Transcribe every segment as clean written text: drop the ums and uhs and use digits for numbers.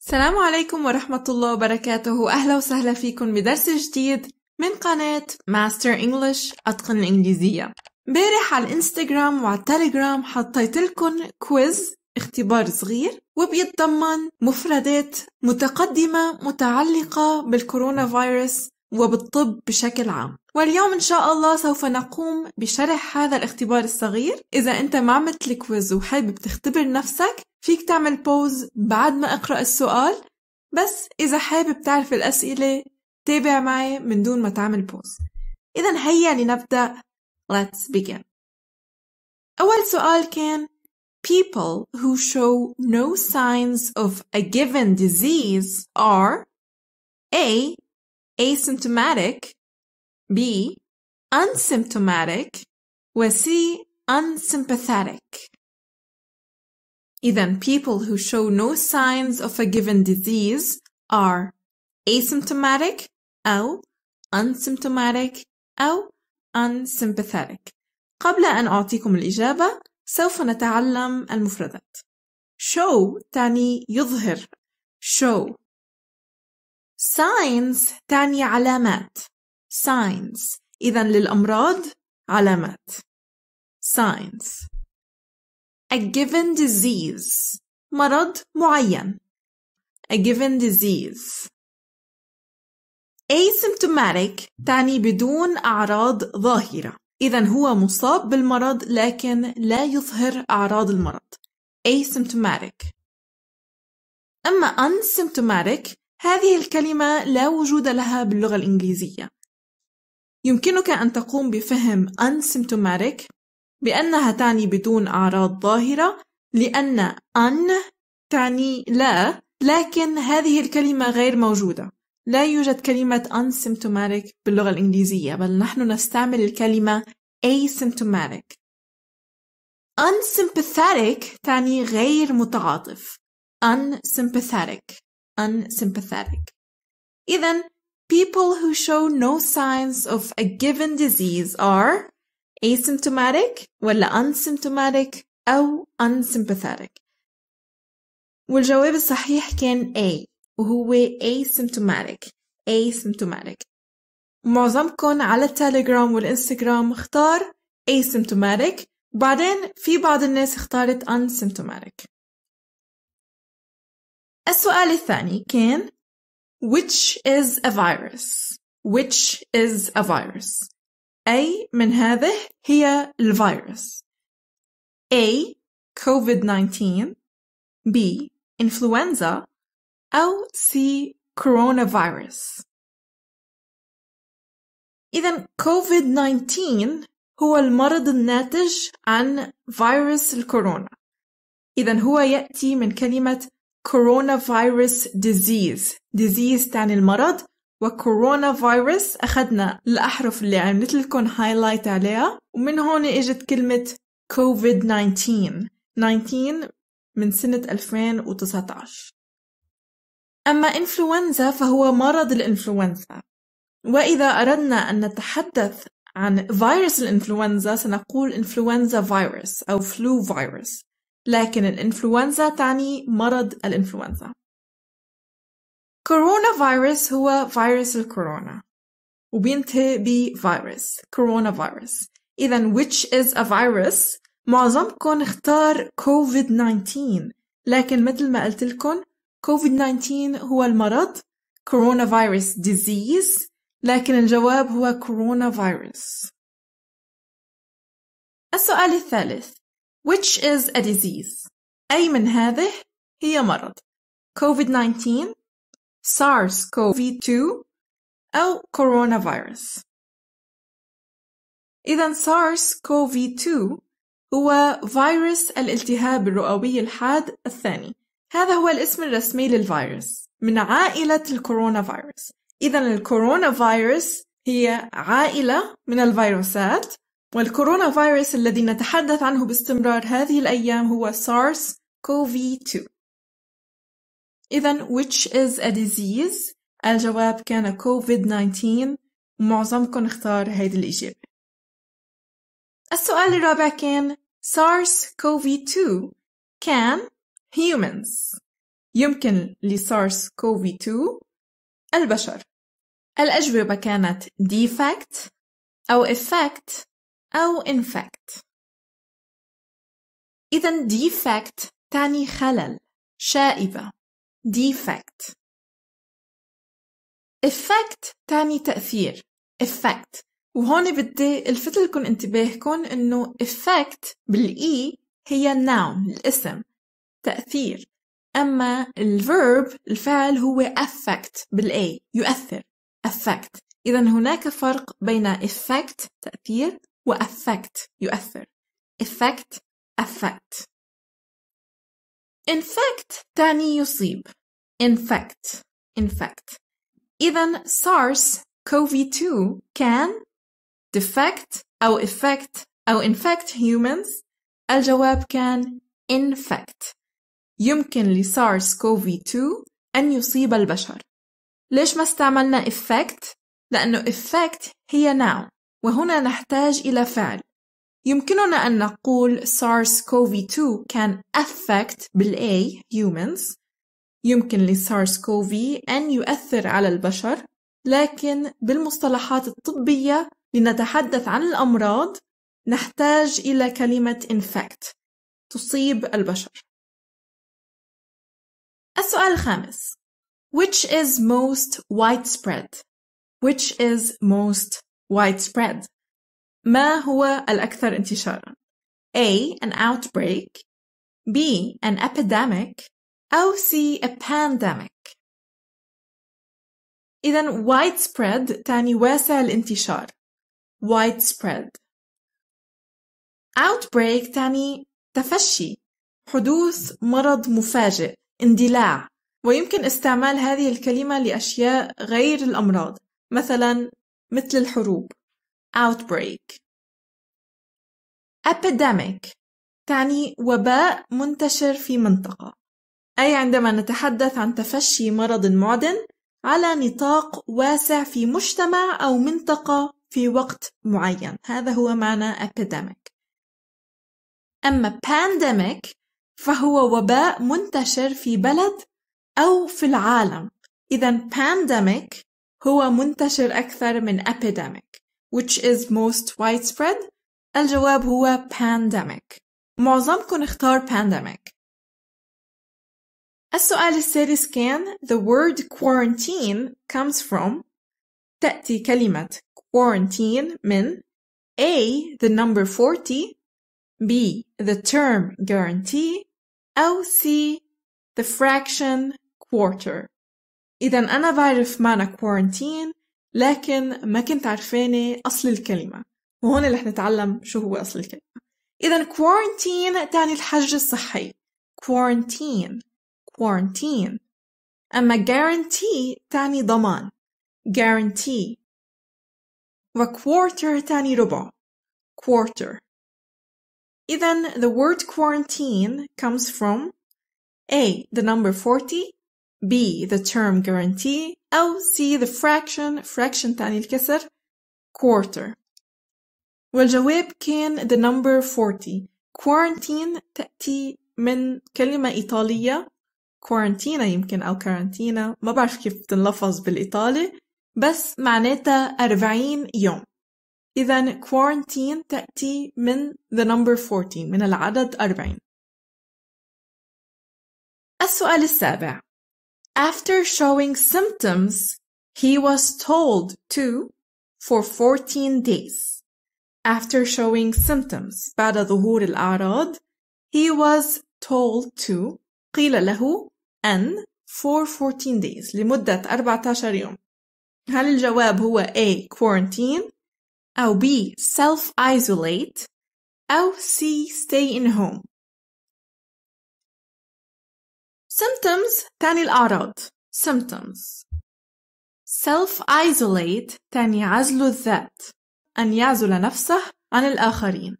السلام عليكم ورحمة الله وبركاته. أهلا وسهلا فيكم بدرس جديد من قناة ماستر إنجليش أتقن الإنجليزية. امبارح على الإنستغرام وعلى التليجرام حطيت لكم كويز اختبار صغير وبيتضمن مفردات متقدمة متعلقة بالكورونا فايروس وبالطب بشكل عام. واليوم إن شاء الله سوف نقوم بشرح هذا الاختبار الصغير. إذا أنت ما عملت الكويز وحابب تختبر نفسك فيك تعمل بوز بعد ما أقرأ السؤال، بس إذا حابب تعرف الأسئلة تابع معي من دون ما تعمل بوز. إذن هيا لنبدأ. Let's begin. أول سؤال كان People who show no signs of a given disease are A. Asymptomatic, B. Unsymptomatic, و C. Unsympathetic. إذن people who show no signs of a given disease are asymptomatic أو unsymptomatic أو unsympathetic. قبل أن أعطيكم الإجابة سوف نتعلم المفردات. show تعني يظهر show. signs تعني علامات signs. إذن للأمراض علامات signs. A given disease مرض معين. A given disease. Asymptomatic تعني بدون أعراض ظاهرة. إذن هو مصاب بالمرض لكن لا يظهر أعراض المرض. Asymptomatic. أما unsymptomatic هذه الكلمة لا وجود لها باللغة الإنجليزية. يمكنك أن تقوم بفهم unsymptomatic بأنها تعني بدون أعراض ظاهرة، لأن un تعني لا، لكن هذه الكلمة غير موجودة. لا يوجد كلمة unsymptomatic باللغة الإنجليزية، بل نحن نستعمل الكلمة asymptomatic. Unsympathetic تعني غير متعاطف. Unsympathetic. إذن people who show no signs of a given disease are asymptomatic ولا unsymptomatic أو unsympathetic. والجواب الصحيح كان A وهو asymptomatic. معظمكم على التليجرام والإنستغرام اختار asymptomatic، بعدين في بعض الناس اختارت unsymptomatic. السؤال الثاني كان Which is a virus? Which is a virus? أي من هذه هي الفيروس. A. COVID-19 B. Influenza أو C. coronavirus. إذن COVID-19 هو المرض الناتج عن فيروس الكورونا. إذن هو يأتي من كلمة coronavirus disease تعني المرض، وكورونا فيروس أخذنا الأحرف اللي عملت لكم هايلايت عليها، ومن هون إجت كلمة COVID-19 من سنة 2019. أما إنفلونزا فهو مرض الإنفلونزا، وإذا أردنا أن نتحدث عن فيروس الإنفلونزا سنقول إنفلونزا فيروس أو فلو فيروس، لكن الإنفلونزا تعني مرض الإنفلونزا. كورونا فيروس هو فيروس الكورونا وبينتهي بفيروس كورونا فيروس. إذن which is a virus معظمكم اختار COVID-19، لكن مثل ما قلت لكم COVID-19 هو المرض، كورونا فيروس disease، لكن الجواب هو كورونا فيروس. السؤال الثالث Which is a disease؟ أي من هذه هي مرض. COVID-19 SARS-CoV-2 أو كورونا فيروس. إذن SARS-CoV-2 هو فيروس الالتهاب الرئوي الحاد الثاني. هذا هو الاسم الرسمي للفيروس من عائلة الكورونا فيروس. إذن الكورونا فيروس هي عائلة من الفيروسات، والكورونا فيروس الذي نتحدث عنه باستمرار هذه الأيام هو SARS-CoV-2. إذن which is a disease الجواب كان COVID-19، ومعظمكم اختار هذه الإجابة. السؤال الرابع كان SARS-CoV-2 كان humans يمكن لسارس كوفي 2 البشر. الأجوبة كانت defect أو effect أو infect. إذن defect تعني خلل، شائبة، defect. effect تعني تأثير، effect. وهون بدي الفت لكم انتباهكم إنه effect بالإي هي noun، الاسم، تأثير. أما الverb الفعل هو affect بالA، يؤثر، affect. إذن هناك فرق بين effect تأثير و affect يؤثر. effect affect. infect تعني يصيب، infect. إذن SARS-CoV-2 can defect أو affect أو infect humans. الجواب كان infect. يمكن لسارس كوفي 2 أن يصيب البشر. ليش ما استعملنا effect؟ لأنه effect هي noun، وهنا نحتاج إلى فعل. يمكننا أن نقول SARS-CoV-2 can affect بالA humans. يمكن لSARS-CoV أن يؤثر على البشر، لكن بالمصطلحات الطبية لنتحدث عن الأمراض نحتاج إلى كلمة infect، تصيب البشر. السؤال الخامس. Which is most widespread? Which is most widespread? ما هو الأكثر انتشارا؟ A. An outbreak. B. An epidemic. أو C. A pandemic. إذن widespread تعني واسع الانتشار. widespread. outbreak تعني تفشي، حدوث مرض مفاجئ، اندلاع. ويمكن استعمال هذه الكلمة لأشياء غير الأمراض، مثلا مثل الحروب. outbreak. epidemic تعني وباء منتشر في منطقة، أي عندما نتحدث عن تفشي مرض معدن على نطاق واسع في مجتمع أو منطقة في وقت معين، هذا هو معنى epidemic. أما pandemic فهو وباء منتشر في بلد أو في العالم. إذن pandemic هو منتشر أكثر من epidemic. Which is most widespread؟ الجواب هو pandemic. معظمكم اختار pandemic. السؤال السادس كان The word quarantine comes from. تأتي كلمة quarantine من A. The number 40. B. The term guarantee. أو C. The fraction quarter. إذن أنا بعرف معنى quarantine، لكن ما كنت عارفاني أصل الكلمة، وهون رح نتعلم شو هو أصل الكلمة. إذن quarantine تعني الحجر الصحي. quarantine. أما guarantee تعني ضمان. guarantee. و quarter تعني ربع. quarter. إذن the word quarantine comes from A. The number 40. B. The term guarantee. أو C. The fraction تعني الكسر. quarter. والجواب كان the number 40. quarantine تأتي من كلمة إيطالية كورنتينا يمكن أو كارنتينا، ما بعرف كيف تنلفظ بالإيطالي، بس معناتها 40 يوم. إذن quarantine تأتي من the number 40، من العدد 40. السؤال السابع. After showing symptoms, he was told to for 14 days. After showing symptoms، بعد ظهور الأعراض، he was told to، قيل له أن for 14 days، لمدة 14 يوم. هل الجواب هو A. quarantine أو B. self-isolate أو C. stay in home؟ symptoms تعني الأعراض. symptoms. self-isolate تعني عزل الذات، أن يعزل نفسه عن الآخرين.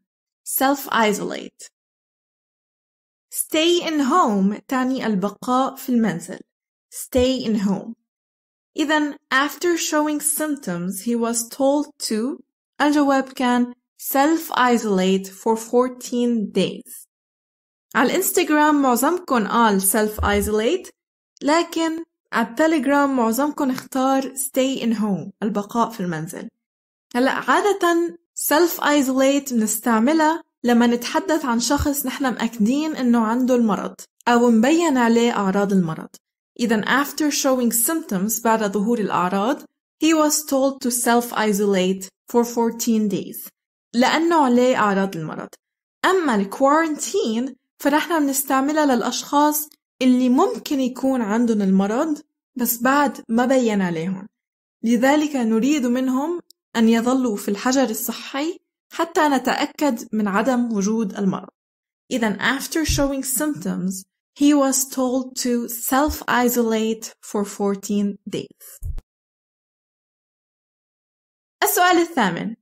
self-isolate. stay in home تعني البقاء في المنزل. stay in home. إذن after showing symptoms he was told to، الجواب كان self-isolate for 14 days. على الانستغرام معظمكم قال self-isolate، لكن على التليجرام معظمكم اختار stay in home، البقاء في المنزل. هلأ عادة self-isolate بنستعملها لما نتحدث عن شخص نحن مأكدين إنه عنده المرض أو مبين عليه أعراض المرض. إذن after showing symptoms، بعد ظهور الأعراض، he was told to self-isolate for 14 days لأنه عليه أعراض المرض. أما الكوارنتين فنحن بنستعملها للأشخاص اللي ممكن يكون عندهم المرض بس بعد ما بين عليهم، لذلك نريد منهم أن يظلوا في الحجر الصحي حتى نتأكد من عدم وجود المرض. إذن after showing symptoms he was told to self-isolate for 14 days. السؤال الثامن: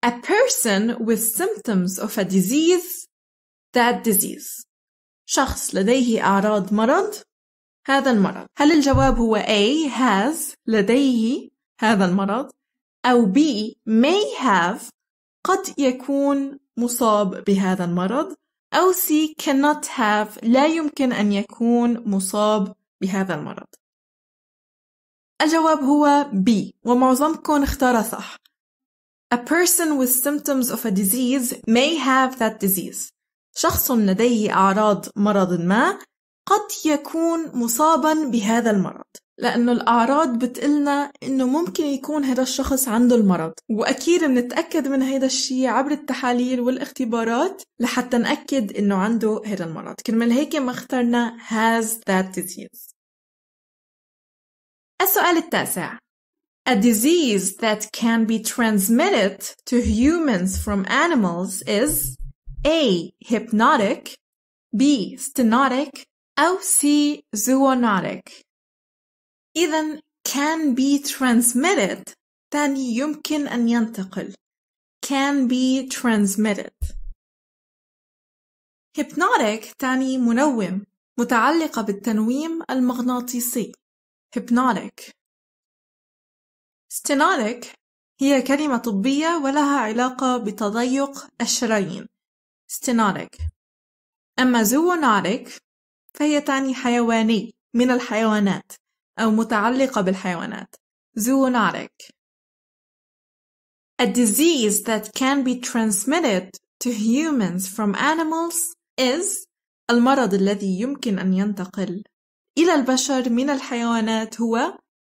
A person with symptoms of a disease. That disease. شخص لديه أعراض مرض، هذا المرض. هل الجواب هو A has، لديه هذا المرض، أو B may have، قد يكون مصاب بهذا المرض، أو C cannot have، لا يمكن أن يكون مصاب بهذا المرض؟ الجواب هو B، ومعظمكم اختار صح. A person with symptoms of a disease may have that disease. شخص لديه أعراض مرض ما قد يكون مصابا بهذا المرض، لأنه الأعراض بتقلنا إنه ممكن يكون هذا الشخص عنده المرض، وأكيد بنتأكد من هذا الشيء عبر التحاليل والاختبارات لحتى نأكد إنه عنده هذا المرض. كرمال هيك ما اخترنا has that disease. السؤال التاسع: A disease that can be transmitted to humans from animals is A. hypnotic، B. stenotic، أو C. zoonotic. إذن can be transmitted تعني يمكن أن ينتقل. can be transmitted. hypnotic تعني منوم، متعلقة بالتنويم المغناطيسي. hypnotic. stenotic هي كلمة طبية ولها علاقة بتضيق الشرايين. stenotic. أما zoonotic فهي تعني حيواني، من الحيوانات أو متعلقة بالحيوانات. zoonotic. A disease that can be transmitted to humans from animals is المرض الذي يمكن أن ينتقل إلى البشر من الحيوانات هو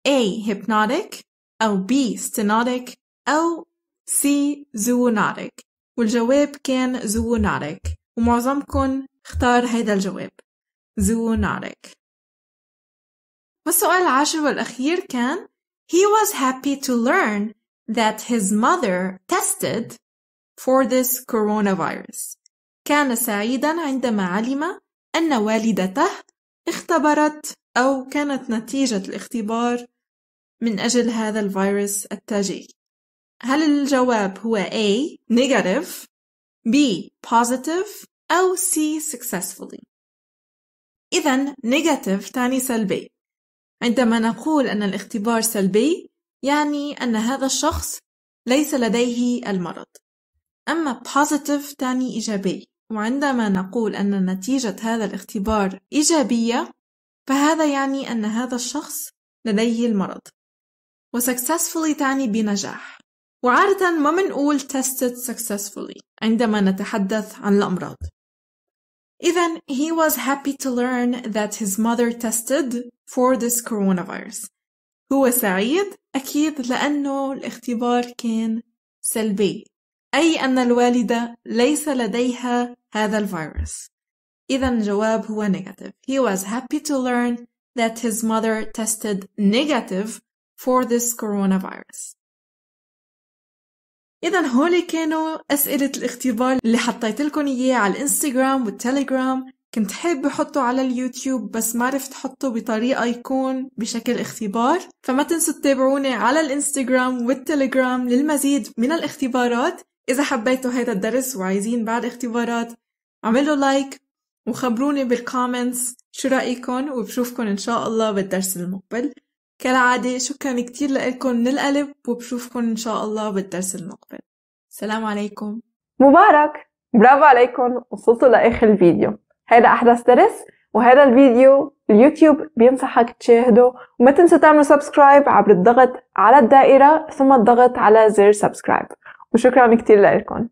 A. hypnotic، أو B. stenotic، أو C. zoonotic. والجواب كان zoonotic، ومعظمكم اختار هذا الجواب zoonotic. والسؤال العاشر والأخير كان: He was happy to learn that his mother tested for this coronavirus. كان سعيدا عندما علم أن والدته اختبرت أو كانت نتيجة الاختبار من أجل هذا الفيروس التاجي. هل الجواب هو A. negative، B. positive، أو C. successfully؟ إذن negative تعني سلبي. عندما نقول أن الاختبار سلبي يعني أن هذا الشخص ليس لديه المرض. أما positive تعني إيجابي، وعندما نقول أن نتيجة هذا الاختبار إيجابية فهذا يعني أن هذا الشخص لديه المرض. وsuccessfully تعني بنجاح، وعادة ما منقول tested successfully عندما نتحدث عن الأمراض. إذن he was happy to learn that his mother tested for this coronavirus. هو سعيد أكيد لأنه الاختبار كان سلبي، أي أن الوالدة ليس لديها هذا الفيروس. إذن الجواب هو negative. He was happy to learn that his mother tested negative for this coronavirus. إذن هولي كانوا أسئلة الاختبار اللي حطيت لكم إياه على الإنستغرام والتليجرام. كنت حابة أحطه على اليوتيوب بس ما عرفت أحطه بطريقة يكون بشكل اختبار، فما تنسوا تتابعوني على الإنستغرام والتليجرام للمزيد من الاختبارات. إذا حبيتوا هذا الدرس وعايزين بعد اختبارات عملوا لايك وخبروني بالكومنتس شو رأيكم، وبشوفكن إن شاء الله بالدرس المقبل. كالعادة شكرا كتير لكم من القلب، وبشوفكن إن شاء الله بالدرس المقبل. السلام عليكم. مبارك، برافو عليكم، وصلتوا لآخر الفيديو. هذا أحدث درس وهذا الفيديو اليوتيوب بينصحك تشاهده، وما تنسوا تعملوا سبسكرايب عبر الضغط على الدائرة ثم الضغط على زر سبسكرايب. وشكرا كتير لكم.